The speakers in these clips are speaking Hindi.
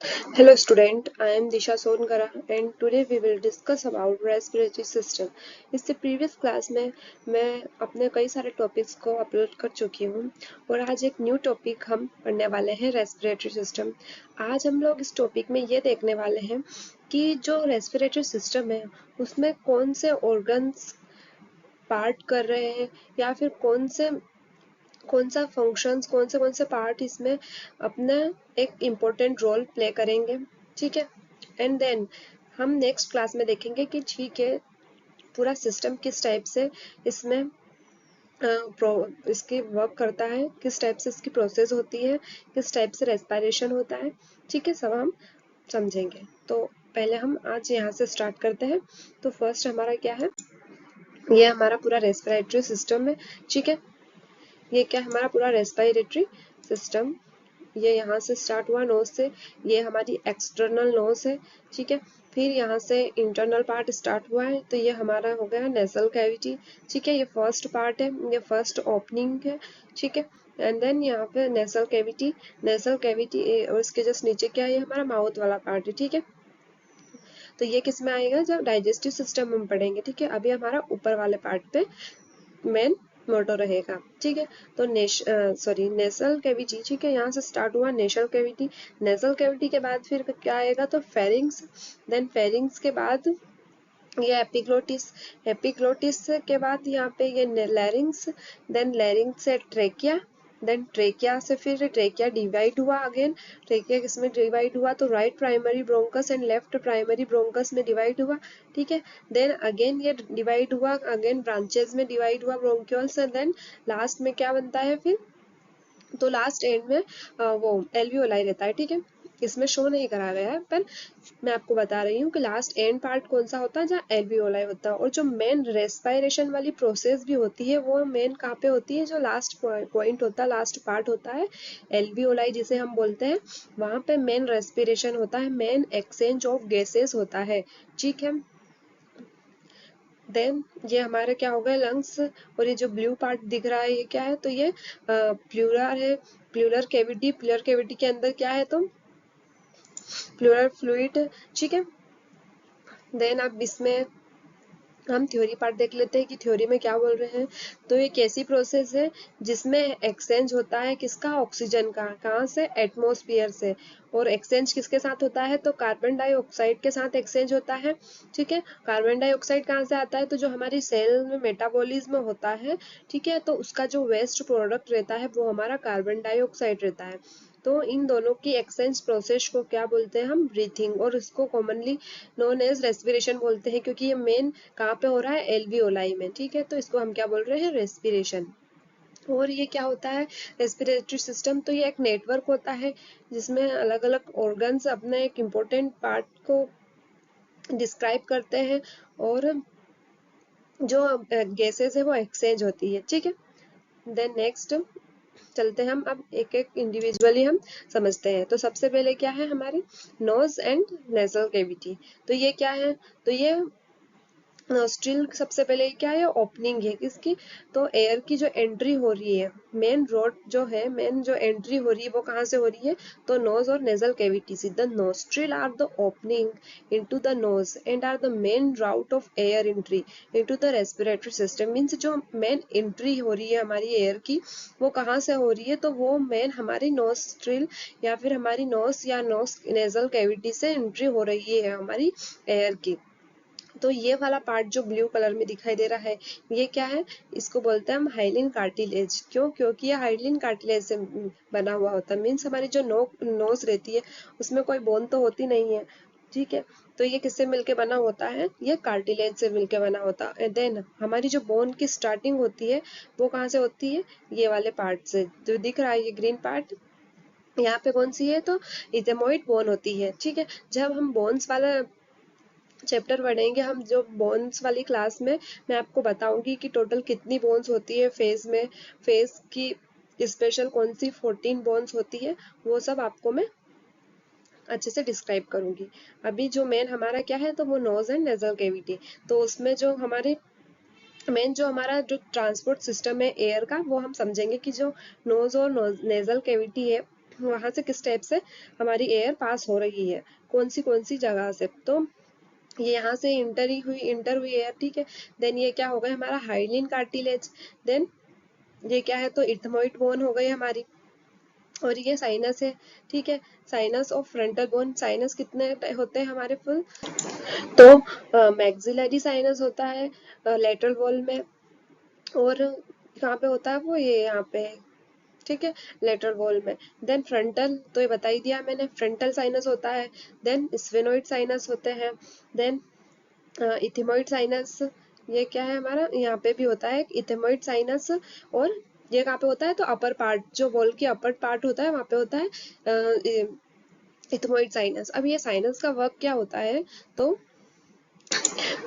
Hello student, I am Disha Sonkara and today we will discuss about respiratory system. इससे previous class में मैं अपने कई सारे topics को अपलोड कर चुकी हूँ और आज एक न्यू टॉपिक हम पढ़ने वाले हैं रेस्पिरेटरी सिस्टम। आज हम लोग इस टॉपिक में ये देखने वाले हैं कि जो रेस्पिरेटरी सिस्टम है उसमें कौन से ऑर्गन्स पार्ट कर रहे हैं या फिर कौन सा फंक्शंस कौन से पार्ट इसमें अपना एक इम्पोर्टेंट रोल प्ले करेंगे। ठीक है, एंड देन हम नेक्स्ट क्लास में देखेंगे कि ठीक है पूरा सिस्टम किस टाइप से इसमें इसकी वर्क करता है, किस टाइप से इसकी प्रोसेस होती है, किस टाइप से रेस्पिरेशन होता है। ठीक है, सब हम समझेंगे। तो पहले हम आज यहाँ से स्टार्ट करते हैं। तो फर्स्ट हमारा क्या है, ये हमारा पूरा रेस्पिरेटरी सिस्टम है। ठीक है, ये क्या हमारा पूरा रेस्पिरेटरी सिस्टम, ये यहाँ से स्टार्ट हुआ नोज से, ये हमारी एक्सटर्नल नोज है। ठीक है, फिर यहाँ से इंटरनल पार्ट स्टार्ट हुआ है, तो ये हमारा हो गया नेजल कैविटी। ठीक है, ये फर्स्ट पार्ट है, ये फर्स्ट ओपनिंग है। ठीक है, एंड देन यहाँ पे नेजल कैविटी और इसके जस्ट नीचे क्या है, ये हमारा माउथ वाला पार्ट है। ठीक है, तो ये किस में आएगा, जब डाइजेस्टिव सिस्टम हम पढ़ेंगे। ठीक है, अभी हमारा ऊपर वाले पार्ट पे मेन मोटो रहेगा। ठीक है, तो नेसल कैविटी। ठीक है, यहाँ से स्टार्ट हुआ नेशल कैविटी। नेसल कैविटी के बाद फिर क्या आएगा, तो फेरिंग्स। देन फेरिंग्स के बाद ये एपिग्लोटिस। एपिग्लोटिस के बाद यहाँ पे ये लैरिंग्स। देन लैरिंग्स से ट्रेकिया। देन ट्रेकिया से फिर ट्रेकिया डिवाइड हुआ अगेन। ट्रेकिया किसमें डिवाइड हुआ, तो right primary bronchus and left primary bronchus में डिवाइड हुआ। ठीक है, देन अगेन ये डिवाइड हुआ, अगेन ब्रांचेस में डिवाइड हुआ ब्रोंक्यूल्स। देन लास्ट में क्या बनता है फिर, तो लास्ट एंड में वो एल्वियोलाई रहता है। ठीक है, इसमें शो नहीं करा गया है पर मैं आपको बता रही हूँ कि लास्ट एंड पार्ट कौन सा होता है, जहाँ एल्वियोलाई होता है। और जो मेन रेस्पिरेशन वाली प्रोसेस भी होती है वो मेन कहाँ पे होती है, जो लास्ट पॉइंट होता है, लास्ट पार्ट होता है एल्वियोलाई जिसे हम बोलते हैं, वहां पे मेन रेस्पिरेशन होता है, मेन एक्सचेंज ऑफ गैसेस होता है। ठीक है, देन ये हमारे क्या हो गए लंग्स। और ये जो ब्लू पार्ट दिख रहा है ये क्या है, तो ये प्लूरल है, प्लूरल कैविटी। प्लूरल कैविटी के अंदर क्या है, तो प्लूरल फ्लूइड। ठीक है, देन अब इसमें हम थ्योरी पार्ट देख लेते हैं कि थ्योरी में क्या बोल रहे हैं। तो ये कैसी प्रोसेस है जिसमें एक्सचेंज होता है किसका, ऑक्सीजन का, कहाँ से, एटमॉस्फेयर से। और एक्सचेंज किसके साथ होता है, तो कार्बन डाइऑक्साइड के साथ एक्सचेंज होता है। ठीक है, कार्बन डाइऑक्साइड कहाँ से आता है, तो जो हमारी सेल में मेटाबॉलिज्म होता है, ठीक है, तो उसका जो वेस्ट प्रोडक्ट रहता है वो हमारा कार्बन डाइऑक्साइड रहता है। तो इन दोनों की एक्सचेंज प्रोसेस को क्या बोलते हैं हम, ब्रीथिंग। और इसको कॉमनली नोन एज रेस्पिरेशन बोलते हैं, क्योंकि ये मेन कहाँ पे हो रहा है, एल्वियोलाई में। ठीक है, तो इसको हम क्या बोल रहे हैं, रेस्पिरेशन। और ये क्या होता है रेस्पिरेटरी सिस्टम, तो ये एक नेटवर्क होता है जिसमें अलग अलग ऑर्गन्स अपने एक इम्पोर्टेंट पार्ट को डिस्क्राइब करते हैं और जो गैसेस है वो एक्सचेंज होती है। ठीक है, देन नेक्स्ट चलते हैं हम अब एक एक इंडिविजुअली हम समझते हैं। तो सबसे पहले क्या है हमारी नोज एंड नेजल कैविटी। तो ये क्या है, तो ये नोस्ट्रिल सबसे पहले क्या है, ओपनिंग है किसकी, तो एयर की जो एंट्री हो रही है, मेन रोड जो है, मेन जो एंट्री हो रही है वो कहाँ से हो रही है, तो नोज और नेजल कैविटी से। The nostril are the opening into the nose and are the main route of air entry into the respiratory system. Means जो मेन एंट्री हो रही है हमारी एयर की वो कहाँ से हो रही है, तो वो मेन हमारी नोस्ट्रिल या फिर हमारी नोज या नोज नेजल कैविटी से एंट्री हो रही है हमारी एयर की। तो ये वाला पार्ट जो ब्लू कलर में दिखाई दे रहा है ये क्या है, इसको बोलते हैं हम हाइलिन कार्टिलेज। क्यों, क्योंकि ये हाइलिन कार्टिलेज से बना हुआ होता है। मीन्स हमारी जो नोज रहती है उसमें कोई बोन तो होती नहीं है। ठीक है, तो ये किससे मिलके बना होता है, ये कार्टिलेज से मिलके बना होता है। देन हमारी जो बोन की स्टार्टिंग होती है वो कहाँ से होती है, ये वाले पार्ट से जो दिख रहा है, ये ग्रीन पार्ट, यहाँ पे कौन सी है, तो इथेमोइड बोन होती है। ठीक है, जब हम बोन्स वाला चैप्टर पढ़ेंगे हम, जो बोन्स वाली क्लास में मैं आपको बताऊंगी कि टोटल कितनी बोन्स होती है फेस में, फेस की स्पेशल कौन सी 14 बोन्स होती है, वो सब आपको मैं अच्छे से डिस्क्राइब करूंगी। अभी जो मेन हमारा क्या है, तो वो नोज एंड नेजल कैविटी। तो उसमें जो हमारे मेन जो हमारा जो ट्रांसपोर्ट सिस्टम है एयर का, वो हम समझेंगे कि जो नोज और नेजल कैविटी है वहां से किस टाइप से हमारी एयर पास हो रही है, कौन सी जगह से। तो ये यहाँ से इंटर हुई एयर, ठीक है। देन ये क्या हो गया हमारा हाइलिन कार्टिलेज। देन ये क्या है तो इथमोइड बोन हो गई हमारी, और ये साइनस है, ठीक है। साइनस और फ्रंटल बोन, साइनस कितने होते हैं हमारे फुल, तो मैक्सिलरी साइनस होता है लेटरल वॉल में, और कहाँ पे होता है वो, ये यहाँ पे, ठीक है, लेटरल वॉल में। देन फ्रंटल तो ये बता ही दिया मैंने, फ्रंटल साइनस होता है। देन स्फेनोइड साइनस होते हैं। देन इथिमोइड साइनस, ये क्या है हमारा, यहाँ पे भी होता है इथिमोइड साइनस। और ये कहाँ पे होता है तो अपर पार्ट, जो वॉल की अपर पार्ट होता है वहाँ पे होता है इथमोइड साइनस। अब ये साइनस का वर्क क्या होता है, तो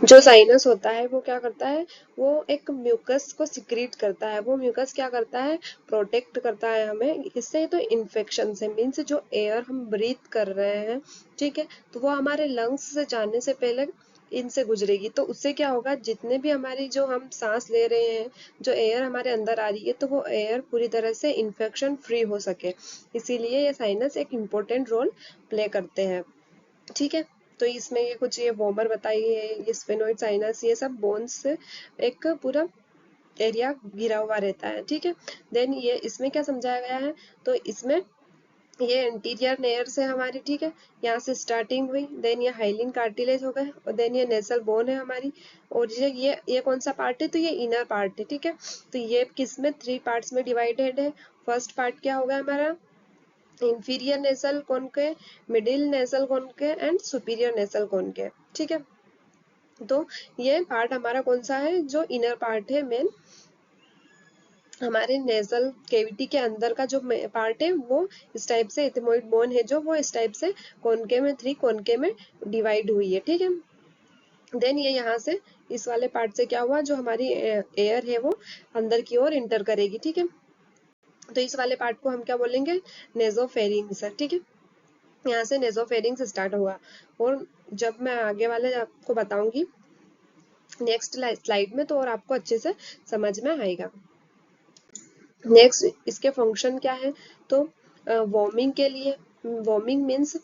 जो साइनस होता है वो क्या करता है, वो एक म्यूकस को सिक्रीट करता है। वो म्यूकस क्या करता है, प्रोटेक्ट करता है हमें इससे, तो इन्फेक्शन से, मीन्स जो एयर हम ब्रीथ कर रहे हैं, ठीक है, तो वो हमारे लंग्स से जाने से पहले इनसे गुजरेगी। तो उससे क्या होगा, जितने भी हमारी जो हम सांस ले रहे हैं, जो एयर हमारे अंदर आ रही है, तो वो एयर पूरी तरह से इन्फेक्शन फ्री हो सके, इसीलिए ये साइनस एक इम्पोर्टेंट रोल प्ले करते हैं, ठीक है। तो इसमें ये कुछ ये वॉर्मर बताई है, ये स्फेनोइड साइनस, ये सब बोन्स से एक पूरा एरिया घिरा हुआ रहता है, ठीक है। देन ये इसमें क्या समझाया गया है, तो इसमें ये एंटीरियर नेयर्स है हमारी, ठीक है, यहाँ से स्टार्टिंग हुई। देन ये हाइलिन कार्टिलेज हो गए, और देन ये नेसल बोन है हमारी, और ये कौन सा पार्ट है, तो ये इनर पार्ट है, ठीक है। तो ये किस में 3 पार्ट्स में डिवाइडेड है। फर्स्ट पार्ट क्या होगा हमारा, इंफीरियर नेसल कौन के, मिडिल नेसल कौन के, एंड सुपीरियर नेसल कौन के, ठीक है। तो ये पार्ट हमारा कौन सा है, जो इनर पार्ट है मेन, हमारे नेजल केविटी के अंदर का जो पार्ट है वो इस टाइप से, इथमोइड बोन है जो, वो इस टाइप से कोनके में 3 कोनके में डिवाइड हुई है, ठीक है। देन ये यहाँ से इस वाले पार्ट से क्या हुआ, जो हमारी एयर है वो अंदर की ओर इंटर करेगी, ठीक है। तो इस वाले पार्ट को हम क्या बोलेंगे, नेजोफेरिंग्स, ठीक है। यहाँ से नेजोफेरिंग्स स्टार्ट हुआ, और जब मैं आगे वाले आपको बताऊंगी नेक्स्ट स्लाइड में, तो और आपको अच्छे से समझ में आएगा। नेक्स्ट इसके फंक्शन क्या है, तो वार्मिंग के लिए, वार्मिंग मीन्स,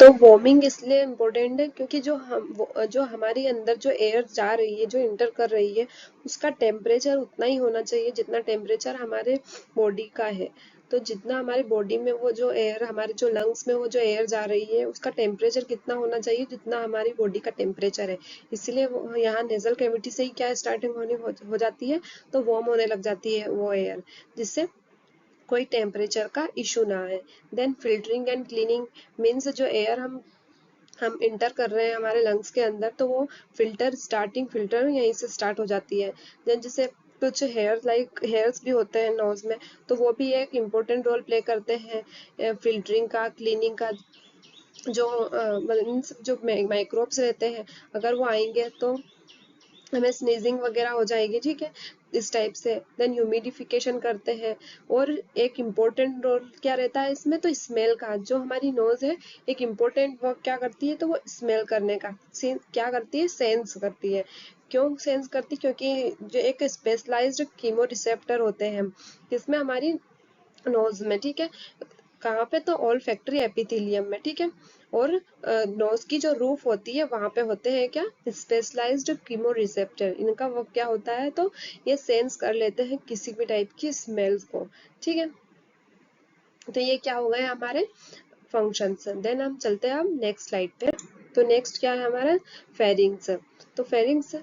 तो वार्मिंग इसलिए इम्पोर्टेंट है क्योंकि जो हमारी अंदर जो एयर जा रही है, जो इंटर कर रही है, उसका टेम्परेचर उतना ही होना चाहिए जितना टेम्परेचर हमारे बॉडी का है। तो जितना हमारी बॉडी में वो जो एयर, हमारे जो लंग्स में वो जो एयर जा रही है, उसका टेम्परेचर कितना होना चाहिए, जितना हमारी बॉडी का टेम्परेचर है। इसलिए यहाँ नेजल कैविटी से ही क्या स्टार्टिंग हो जाती है, तो वार्म होने लग जाती है वो एयर, जिससे कोई टेम्परेचर का इशू ना आए। Then filtering and cleaning means, जो एयर हम इंटर कर रहे हैं हमारे लंग्स के अंदर, तो वो स्टार्टिंग फिल्टर यहीं से स्टार्ट हो जाती है। देन जैसे कुछ हेयर्स भी होते हैं नोज में, तो वो भी एक इम्पोर्टेंट रोल प्ले करते हैं फिल्टरिंग का, क्लीनिंग का। जो माइक्रोब्स रहते हैं, अगर वो आएंगे तो हमें स्नीजिंग वगैरह हो जाएगी, ठीक है, इस टाइप से। देन ह्यूमिडिफिकेशन करते हैं, और एक इम्पोर्टेंट रोल क्या रहता है इसमें, तो स्मेल का। जो हमारी नोज है, एक इम्पोर्टेंट वर्क क्या करती है, तो वो स्मेल करने का क्या करती है, सेंस करती है। क्यों सेंस करती, क्योंकि जो एक स्पेशलाइज्ड कीमो रिसेप्टर होते हैं जिसमें हमारी नोज में, ठीक है, कहाँ पे, तो ऑल फैक्ट्री एपिथेलियम में, ठीक है। और नोज की जो रूफ होती है वहां पे होते हैं क्या, स्पेशलाइज्ड कीमो रिसेप्टर। इनका वो क्या होता है, तो ये सेंस कर लेते हैं किसी भी टाइप की स्मेल्स को, ठीक है। तो ये क्या हो गए हमारे फंक्शंस। देन हम चलते हैं अब नेक्स्ट स्लाइड पे। तो नेक्स्ट क्या है हमारा, फेरिंग्स। तो फेरिंग्स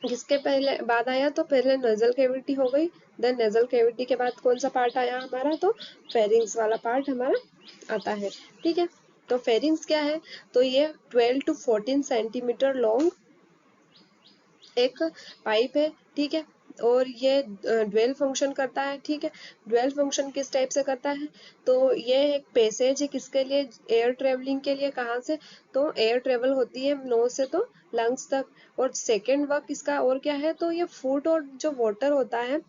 जिसके पहले बाद आया, तो पहले नेजल कैविटी हो गई। देन नेजल कैविटी के बाद कौन सा पार्ट आया हमारा, तो फेरिंग्स वाला पार्ट हमारा आता है, ठीक है। तो फेरिंग्स क्या है, तो ये 12 to 14 सेंटीमीटर लॉन्ग एक पाइप है, ठीक है। और ये ड्वेल फंक्शन करता है, ठीक है। ड्वेल फंक्शन किस टाइप से करता है, तो ये एक पैसेज है किसके लिए, एयर ट्रेवलिंग के लिए। कहाँ से, तो एयर ट्रेवल होती है नोज से तो लंग्स तक। और सेकेंड वर्क इसका और क्या है, तो ये फूड और जो वाटर होता है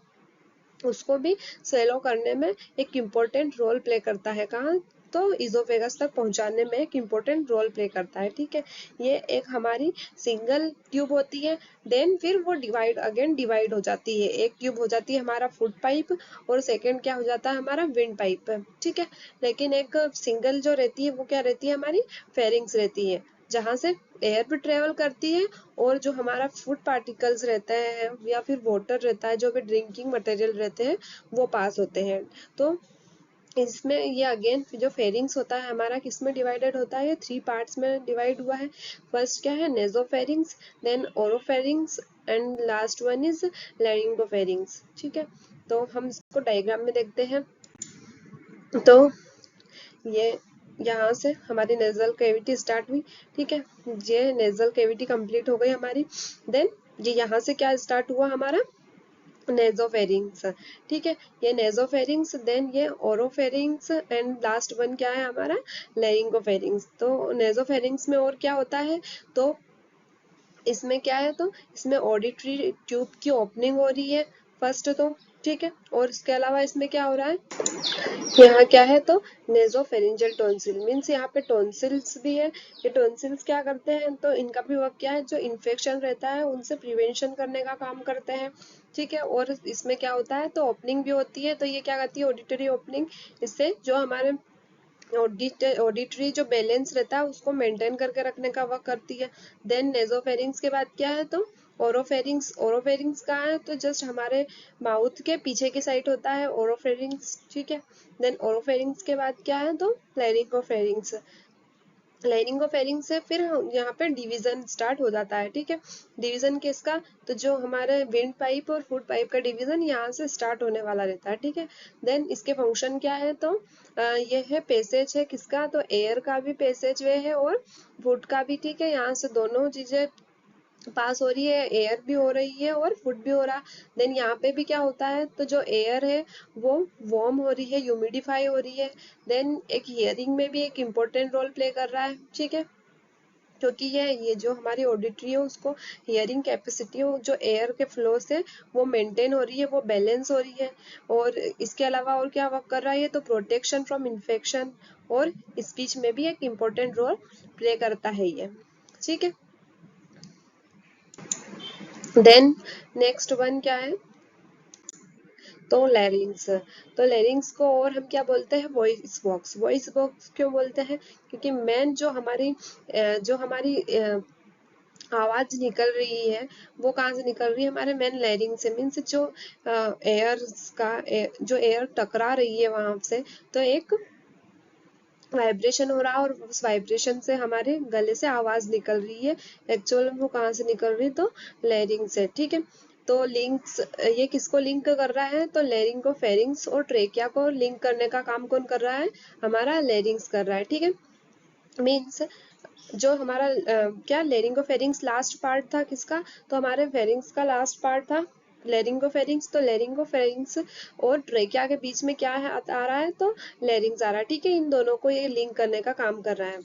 उसको भी सेलो करने में एक इम्पोर्टेंट रोल प्ले करता है। कहाँ, तो इजोफेगस तक पहुंचाने में एक इम्पोर्टेंट रोल प्ले करता है। ठीक है, ये एक हमारी सिंगल ट्यूब होती है। देन फिर वो डिवाइड हो जाती है। एक ट्यूब हो जाती है हमारा फूड पाइप और सेकंड क्या हो जाता है हमारा विंड पाइप। ठीक है, लेकिन एक सिंगल जो रहती है वो क्या रहती है हमारी फेरिंग्स रहती है, जहां से एयर भी ट्रेवल करती है और जो हमारा फूड पार्टिकल्स रहता है या फिर वाटर रहता है, जो भी ड्रिंकिंग मटेरियल रहते हैं वो पास होते हैं। तो इसमें ये अगेन जो फेरिंग्स होता है हमारा किस में डिवाइडेड होता है, 3 पार्ट्स में डिवाइड हुआ है। फर्स्ट क्या है nasopharynx, then oropharynx and last one is laryngopharynx. ठीक है, तो हम इसको डायग्राम में देखते हैं। तो ये यहाँ से हमारी नेजल कैविटी स्टार्ट हुई। ठीक है, ये नेजल कैविटी कंप्लीट हो गई हमारी। देन ये यहाँ से क्या स्टार्ट हुआ हमारा नेजोफेरिंग्स। ठीक है, ये नेजोफेरिंग्स, देन ये ओरोफेरिंग्स एंड लास्ट वन क्या है हमारा लैरिंगोफेरिंग्स। तो नेजोफेरिंग्स में और क्या होता है, तो इसमें क्या है, तो इसमें ऑडिटरी ट्यूब की ओपनिंग हो रही है फर्स्ट। तो ठीक है, और इसके अलावा इसमें क्या हो रहा है, यहाँ क्या है, तो नेजोफेरिंजियल टॉन्सिल मीन्स यहाँ पे टॉन्सिल्स भी है। ये टॉन्सिल्स क्या करते हैं, तो इनका भी वर्क क्या है, जो इन्फेक्शन रहता है उनसे प्रिवेंशन करने का काम करते हैं। ठीक है, और इसमें क्या होता है, तो ओपनिंग भी होती है। तो ये क्या करती है ऑडिटरी ओपनिंग, इससे जो हमारे ऑडिटरी जो बैलेंस रहता है उसको मेंटेन करके रखने का वर्क करती है। देन नेजोफेरिंग्स के बाद क्या है, तो ओरोफेरिंग्स कहाँ है, तो जस्ट हमारे माउथ के पीछे की साइड होता है ओरोफेरिंग्स। ठीक है, देन ओरोफेरिंग्स के बाद क्या है, तो लैरिंगोफेरिंग्स। लैरिंगोफेरिंग्स से फिर यहाँ पे डिवीजन स्टार्ट हो जाता है। ठीक है, डिवीजन किसका, तो जो हमारे विंड पाइप और फूड पाइप का डिवीजन यहाँ से स्टार्ट होने वाला रहता है। ठीक है, देन इसके फंक्शन क्या है, तो ये है पैसेज है किसका, तो एयर का भी पैसेज वे है और फूड का भी। ठीक है, यहाँ से दोनों चीजें पास हो रही है, एयर भी हो रही है और फूड भी हो रहा। देन यहाँ पे भी क्या होता है, तो जो एयर है वो वार्म हो रही है, ह्यूमिडिफाई हो रही है। देन एक हियरिंग में भी एक इम्पोर्टेंट रोल प्ले कर रहा है। ठीक है, क्योंकि ये जो हमारी ऑडिटरी है उसको हियरिंग कैपेसिटी हो जो एयर के फ्लो से वो मेंटेन हो रही है, वो बैलेंस हो रही है। और इसके अलावा और क्या वर्क कर रहा है ये, तो प्रोटेक्शन फ्रॉम इन्फेक्शन और स्पीच में भी एक इम्पोर्टेंट रोल प्ले करता है ये। ठीक है, देन नेक्स्ट वन क्या है, तो लैरिंग्स। तो लैरिंग्स को और हम क्या बोलते हैं, वॉइस बॉक्स। वॉइस बॉक्स क्यों बोलते हैं, क्योंकि मेन जो हमारी आवाज निकल रही है वो कहाँ से निकल रही है, हमारे मेन लैरिंग से। मीन्स जो जो एयर टकरा रही है वहां से, तो एक वाइब्रेशन हो रहा है और उस वाइब्रेशन से हमारे गले से आवाज निकल रही है। एक्चुअल वो कहाँ से निकल रही है, तो लैरिंग से। ठीक है, तो लिंक्स, ये किसको लिंक कर रहा है, तो लैरिंग को फेरिंग्स और ट्रेकिया को लिंक करने का काम कौन कर रहा है, हमारा लैरिंग्स कर रहा है। ठीक है, मीन्स जो हमारा क्या लेरिंगोफेरिंग्स लास्ट पार्ट था किसका, तो हमारे फेरिंग्स का लास्ट पार्ट था लेरिंगोफेरिंग्स। तो लेरिंगोफेरिंग्स और ट्रेकिया के बीच में क्या है आ रहा है, तो लेरिंग्स आ रहा है। ठीक है, इन दोनों को ये लिंक करने का काम कर रहा है।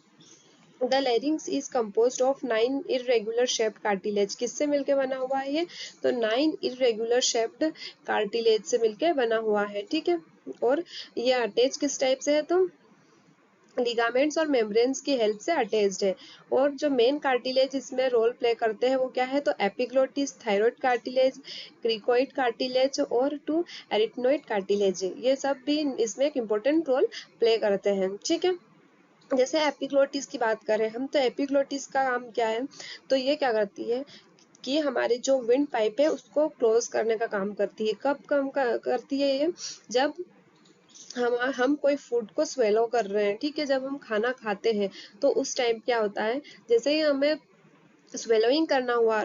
The larynx is compose of 9 irregular shaped cartilage. किससे मिलके बना हुआ है ये, तो 9 इरेगुलर शेप्ड कार्टिलेज से मिलके बना हुआ है। ठीक है, और ये अटैच किस टाइप से है, तो लिगामेंट्स और मेम्ब्रेन्स की हेल्प से अटैच्ड है। और जो मेन कार्टिलेज इसमें रोल प्ले करते हैं वो क्या है, तो epiglottis, thyroid cartilage, cricoid cartilage और टू एरिथनोइड कार्टिलेज, ये सब भी इसमें एक इम्पोर्टेंट रोल प्ले करते हैं। ठीक है, जैसे एपिग्लोटिस की बात करें हम, तो एपिग्लोटिस का काम क्या है, तो ये क्या करती है कि हमारी जो विंड पाइप है उसको क्लोज करने का काम करती है। कब काम करती है ये, जब हम कोई फूड को स्वेलो कर रहे हैं। ठीक है, जब हम खाना खाते हैं तो उस टाइम क्या होता है, जैसे ही हमें स्वेलोइंग करना हुआ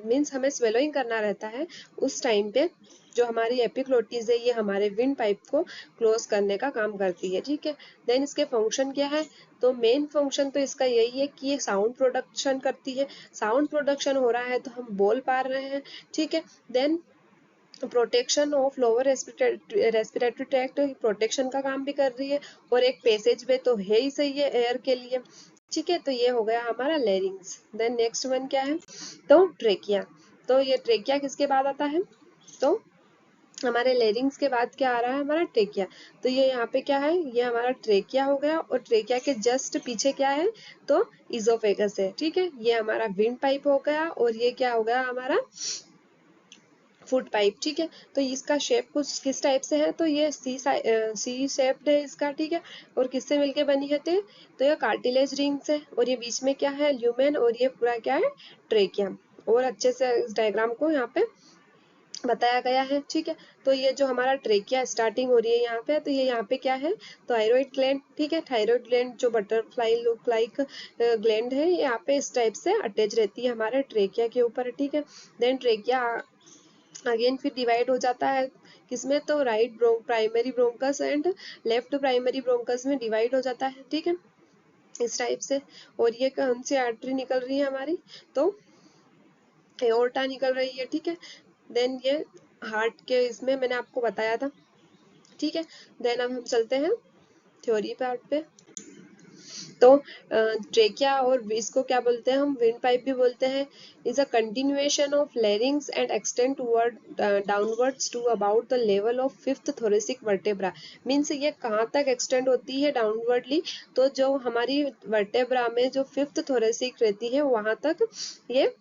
मीन्स हमें स्वेलोइंग करना रहता है, उस टाइम पे जो हमारी एपिग्लोटिस है ये हमारे विंड पाइप को क्लोज करने का काम करती है। ठीक है, देन इसके फंक्शन क्या है, तो मेन फंक्शन तो इसका यही है कि ये साउंड प्रोडक्शन करती है। साउंड प्रोडक्शन हो रहा है तो हम बोल पा रहे हैं। ठीक है, then protection of lower respiratory tract protection का काम भी कर रही है, और एक पैसेज वे तो है ही सही है एयर के लिए। ठीक है, तो ये हो गया हमारा लेरिंग्स। देन नेक्स्ट वन क्या है, तो ट्रेकिया। तो ये ट्रेकिया किसके बाद आता है, तो हमारे लेरिंग्स के बाद क्या आ रहा है हमारा ट्रेकिया। तो ये यहाँ पे क्या है, ये हमारा ट्रेकिया हो गया, और ट्रेकिया के जस्ट पीछे क्या है, तो इजोफेगस है। ठीक है, ये हमारा विंड पाइप हो गया, और ये क्या हो गया हमारा फूड पाइप। ठीक है, तो इसका शेप कुछ किस टाइप से है, तो ये सी शेप्ड है इसका। ठीक है, और किससे मिलके बनी है, तो ये कार्टिलेज रिंग्स है, और ये बीच में क्या है, ल्यूमेन, और ये पूरा क्या है, ट्रेकिया। और अच्छे से इस डायग्राम को यहाँ पे बताया गया है। ठीक है, तो ये जो हमारा ट्रेकिया स्टार्टिंग हो रही है यहाँ पे, तो ये यहाँ पे क्या है, थायराइड ग्लैंड। ठीक है, थायराइड ग्लैंड जो बटरफ्लाई लुक लाइक ग्लैंड है, ये यहाँ पे इस टाइप से अटैच रहती है हमारे ट्रेकिया के ऊपर। ठीक है, देन ट्रेकिया अगेन फिर डिवाइड हो जाता है किसमें, तो right primary bronchus and left primary bronchus में डिवाइड हो जाता है। ठीक है, इस टाइप से। और ये कौन सी आर्टरी निकल रही है हमारी, तो एओर्टा निकल रही है। ठीक है, देन ये हार्ट के इसमें मैंने आपको बताया था। ठीक है, देन अब हम चलते हैं थ्योरी पार्ट पे। तो ट्रेकिया और इसको क्या बोलते हैं हम, विंड पाइप भी बोलते हैं। Is a continuation of larynx and extend toward downwards to about the level of fifth thoracic vertebra. Means ये कहाँ तक एक्सटेंड होती है डाउनवर्डली, तो जो हमारी वर्टेब्रा में जो फिफ्थ थोरेसिक रहती है वहां तक ये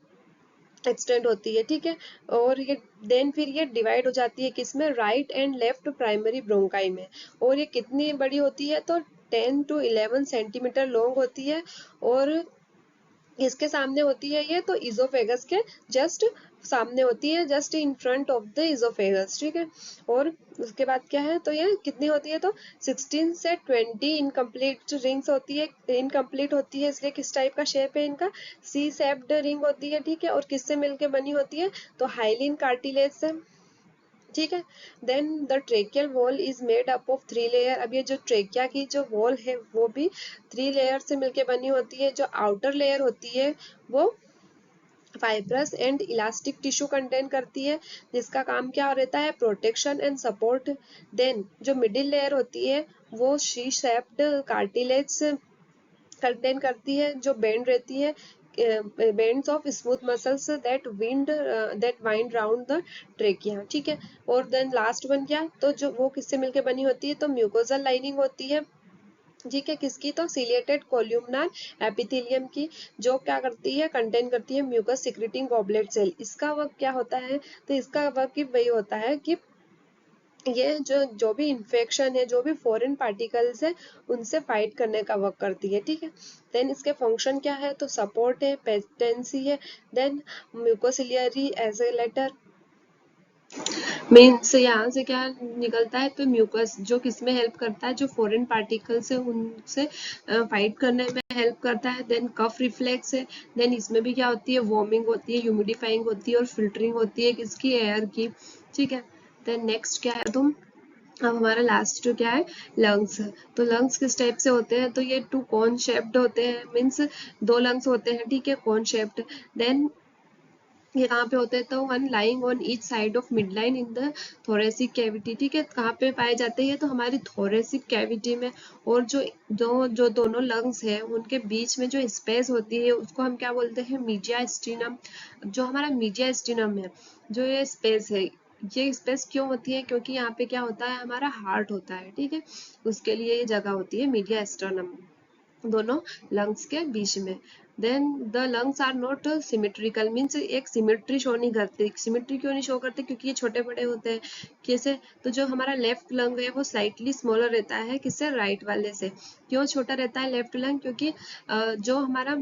एक्सटेंड होती है। ठीक है, और ये देन फिर ये डिवाइड हो जाती है किसमें, right and left primary bronchi में। और ये कितनी बड़ी होती है, तो 10 to 11 सेंटीमीटर लॉन्ग होती है, और इसके सामने होती है ये, तो इजोफेगस के जस्ट सामने होती है, just in front of the oesophagus. ठीक है, और उसके बाद क्या है, तो ये कितनी होती है, तो 16 से 20 इनकम्प्लीट रिंग्स होती है। इनकम्प्लीट होती है इसलिए किस टाइप का शेप है इनका, सी शेप्ड रिंग होती है। ठीक है, और किससे मिलके बनी होती है, तो हाइलिन कार्टिलेज से। ठीक है, then the tracheal wall is made up of 3 layer. अब ये जो ट्रेकिया की जो वॉल है वो भी 3 लेयर से मिलके बनी होती है। जो आउटर लेयर होती है वो fibrous and elastic tissue contain करती है, जिसका काम क्या रहता है, प्रोटेक्शन एंड सपोर्ट। देन जो मिडिल लेयर होती है वो शी शेप्ड कार्टिलेज कंटेन करती है, जो बेंड रहती है, bands of smooth muscles that wind round the trachea. ठीक है, और देन लास्ट वन क्या, तो जो वो किससे मिलके बनी होती है, तो म्यूकोजल लाइनिंग होती है। ठीक है, किसकी, तो सिलिएटेड कोल्यूमनार एपिथेलियम की, जो क्या करती है, कंटेन करती है म्यूकस सिक्रेटिंग गॉबलेट सेल। इसका वर्क क्या होता है, तो इसका वर्क वही होता है कि ये जो भी इन्फेक्शन है, जो भी फॉरेन पार्टिकल्स है, उनसे फाइट करने का वर्क करती है। ठीक है, देन इसके फंक्शन क्या है, तो सपोर्ट है, पेटेंसी है, देन म्यूकोसिलियरी एजेलेटर। मीन्स यहाँ से क्या निकलता है, तो म्यूकस जो किसमें हेल्प करता है, जो फॉरेन पार्टिकल्स है उनसे फाइट करने में हेल्प करता है। देन कफ रिफ्लेक्स है, देन इसमें भी क्या होती है, वार्मिंग होती है, ह्यूमिडिफाइंग होती है, और फिल्टरिंग होती है किसकी, एयर की। ठीक है, देन नेक्स्ट क्या है, तुम अब हमारा लास्ट जो क्या है, लंग्स। तो लंग्स किस टाइप से होते हैं, तो ये 2 कॉन शेप्ड होते हैं, मीन्स 2 लंग्स होते हैं। ठीक है, कॉन शेप्ड। देन ये कहाँ पे होते हैं, तो one lying on each side of mid line in the thoracic cavity. ठीक है, कहाँ पे पाए जाते हैं, तो हमारी थोरेसिक कैविटी में। और जो दोनों लंग्स है उनके बीच में जो स्पेस होती है उसको हम क्या बोलते हैं, मीडिया स्टिनम। जो हमारा मीडिया स्टिनम है, जो ये स्पेस है, ये स्पेस क्यों होती है, क्योंकि यहाँ पे क्या होता है, हमारा हार्ट होता है। ठीक है, उसके लिए ये जगह होती है मीडिया स्टिनम, दोनों लंग्स के बीच में। Then the lungs are not symmetrical, means एक सिमेट्री शो नहीं करते। सिमेट्री क्यों नहीं शो करते, क्योंकि ये छोटे बड़े होते हैं। कैसे, तो जो हमारा लेफ्ट लंग है वो स्लाइटली स्मॉलर रहता है किससे, राइट वाले से। क्यों छोटा रहता है लेफ्ट लंग, क्योंकि जो हमारा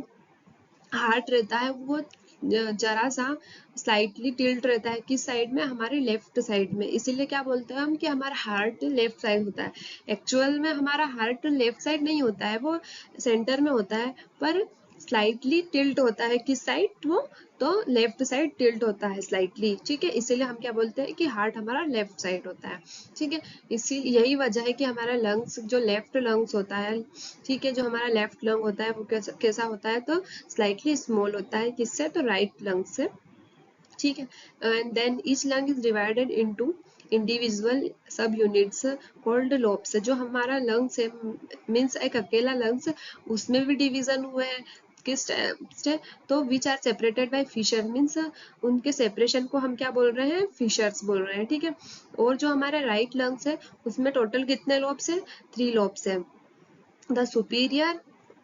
हार्ट रहता है वो जरा सा स्लाइटली टिल्ट रहता है, किस साइड में, हमारे लेफ्ट साइड में। इसीलिए क्या बोलते हैं हम कि हमारा हार्ट लेफ्ट साइड होता है। एक्चुअल में हमारा हार्ट लेफ्ट साइड नहीं होता है, वो सेंटर में होता है, पर स्लाइटली टिल्ट होता है किस साइड, वो तो लेफ्ट साइड टिल्ट होता है स्लाइटली। ठीक है, इसीलिए हम क्या बोलते हैं कि हार्ट हमारा लेफ्ट साइड होता है। ठीक है, इसी यही वजह है कि हमारा लंग्स जो लेफ्ट लंग्स होता है, ठीक है, जो हमारा लेफ्ट लंग होता है वो कैसा होता है, तो स्लाइटली स्मॉल होता है किससे, तो राइट लंग से। ठीक है, and then each lung is divided into individual sub units called lobes. जो हमारा लंग्स है, मीन्स एक अकेला लंग्स, उसमें भी डिवीजन हुए हैं किस टाइप से, तो which are separated by fissure, means उनके सेपरेशन को हम क्या बोल रहे हैं, फिशर्स बोल रहे हैं, ठीक है। और जो हमारे राइट लंग्स है उसमें टोटल कितने लोब्स है, 3 लोब्स है, the superior,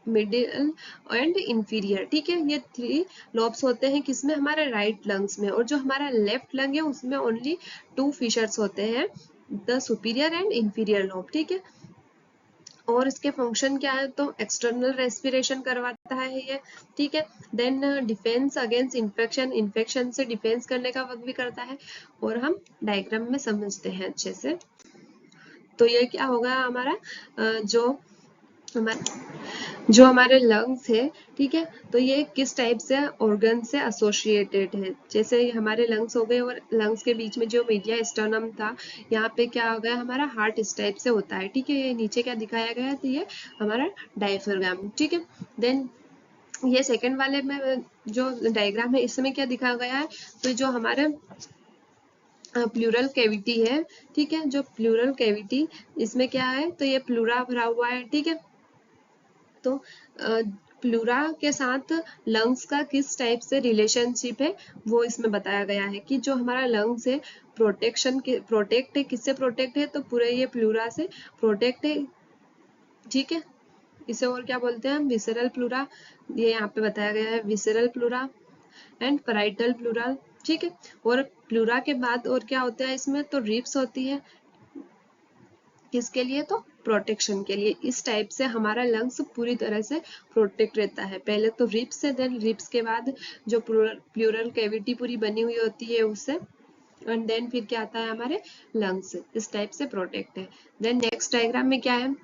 middle and inferior, ठीक है। ये 3 लॉब्स होते हैं किसमें, हमारे राइट लंग्स में। और जो हमारा लेफ्ट लंग है उसमें ओनली 2 फिशर्स होते हैं, the superior and inferior lobe, ठीक है। और इसके फंक्शन क्या है, तो एक्सटर्नल रेस्पिरेशन करवाता है ये, ठीक है। Then defence against infection, infection से डिफेंस करने का वर्क भी करता है। और हम डायग्राम में समझते हैं अच्छे से। तो ये क्या होगा हमारा जो हमारे लंग्स है, ठीक है, तो ये किस टाइप से ऑर्गन से एसोसिएटेड है। जैसे हमारे लंग्स हो गए और लंग्स के बीच में जो मीडिया स्टर्नम था, यहाँ पे क्या हो गया हमारा हार्ट इस टाइप से होता है, ठीक है। ये नीचे क्या दिखाया गया है, तो ये हमारा डायफ्राम, ठीक है। देन ये सेकंड वाले में जो डायग्राम है इसमें क्या दिखाया गया है, तो जो हमारे प्लूरल कैविटी है, ठीक है, जो प्लूरल कैविटी इसमें क्या है, तो ये प्लूरा भरा हुआ है, ठीक है। तो प्लूरा के साथ लंग्स का किस टाइप से रिलेशनशिप है वो इसमें बताया गया है, कि जो हमारा लंग्स है प्रोटेक्ट है, किससे प्रोटेक्ट है, तो पूरे ये प्लूरा से प्रोटेक्ट है, ठीक है। इसे और क्या बोलते हैं हम, विसरल प्लूरा, ये यहाँ पे बताया गया है, visceral pleura and parietal pleura, ठीक है। और प्लूरा के बाद और क्या होता है इसमें, तो रिब्स होती है, किसके लिए, तो प्रोटेक्शन के लिए। इस टाइप से हमारा लंग्स पूरी तरह से प्रोटेक्ट रहता है, पहले तो रिब्स से, देन रिब्स के बाद जो प्लूरल कैविटी पूरी बनी हुई होती है उससे, एंड देन फिर क्या आता है हमारे लंग्स, इस टाइप से प्रोटेक्ट है। देन नेक्स्ट डायग्राम में क्या है,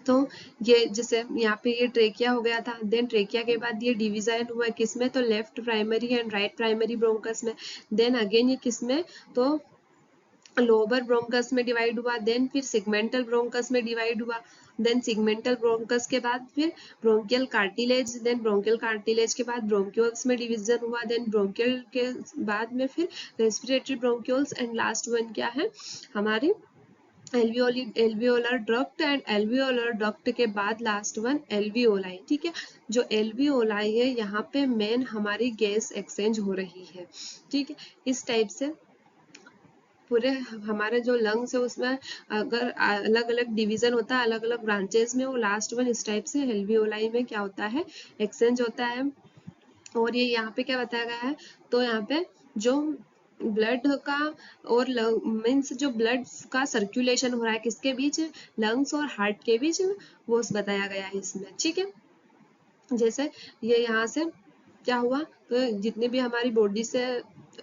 तो ये जैसे यहाँ पे ये ट्रेकिया हो गया था, देन ट्रेकिया के बाद ये डिवीजन हुआ किसमें, तो left primary and right primary bronchus में। देन अगेन ये किसमें, तो लोअर ब्रोंकस में डिवाइड हुआ, देन फिर सिगमेंटल ब्रोंकस में डिवाइड हुआ, देन सिगमेंटल ब्रोंकस के बाद फिर bronchial cartilage, then bronchial cartilage के बाद ब्रोंक्यूल्स में डिवीजन हुआ, देन ब्रोंकियल के बाद में फिर respiratory bronchioles, and last one क्या है हमारी alveolar duct, and alveolar duct के बाद लास्ट वन एल्वियोलाई, ठीक है। जो एल्वियोलाई है यहाँ पे मेन हमारी गैस एक्सचेंज हो रही है, ठीक है। इस टाइप से पूरे हमारे जो लंग्स है उसमें अगर अलग अलग डिवीजन होता है, अलग अलग ब्रांचेस में, वो लास्ट वन इस टाइप से एल्वियोलाई में क्या होता है, एक्सचेंज होता है। और ये यहाँ पे क्या बताया गया है, तो यहाँ पे जो ब्लड का और मीन्स जो ब्लड का सर्कुलेशन हो रहा है किसके बीच, लंग्स और हार्ट के बीच, वो बताया गया है इसमें, ठीक है। जैसे ये यहाँ से क्या हुआ, तो जितने भी हमारी बॉडी से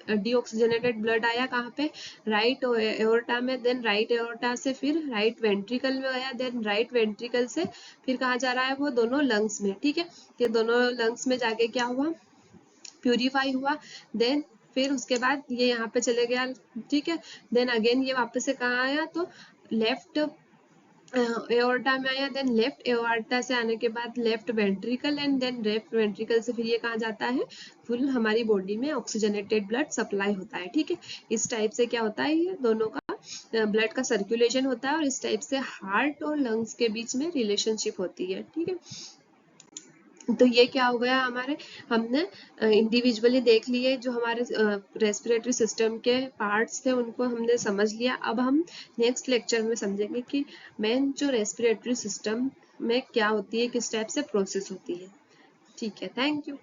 डीऑक्सीजनेटेड ब्लड आया कहाँ पे, राइट एओर्टा में, देन राइट एओर्टा से फिर राइट वेंट्रिकल में गया, देन राइट वेंट्रिकल से फिर कहाँ जा रहा है, वो दोनों लंग्स में, ठीक है। ये दोनों लंग्स में जाके क्या हुआ, प्यूरिफाई हुआ, देन फिर उसके बाद ये यहाँ पे चले गया, ठीक है। देन अगेन ये वापस से कहाँ आया, तो लेफ्ट एओर्टा में आया, देन लेफ्ट एओर्टा से आने के बाद left ventricle, and then left ventricle से फिर ये कहाँ जाता है, फुल हमारी बॉडी में ऑक्सीजनेटेड ब्लड सप्लाई होता है, ठीक है। इस टाइप से क्या होता है, ये दोनों का ब्लड का सर्कुलेशन होता है, और इस टाइप से हार्ट और लंग्स के बीच में रिलेशनशिप होती है, ठीक है। तो ये क्या हो गया हमारे, हमने इंडिविजुअली देख लिए जो हमारे रेस्पिरेटरी सिस्टम के पार्ट्स थे उनको हमने समझ लिया। अब हम नेक्स्ट लेक्चर में समझेंगे कि मेन जो रेस्पिरेटरी सिस्टम में क्या होती है, किस टाइप से प्रोसेस होती है, ठीक है। Thank you.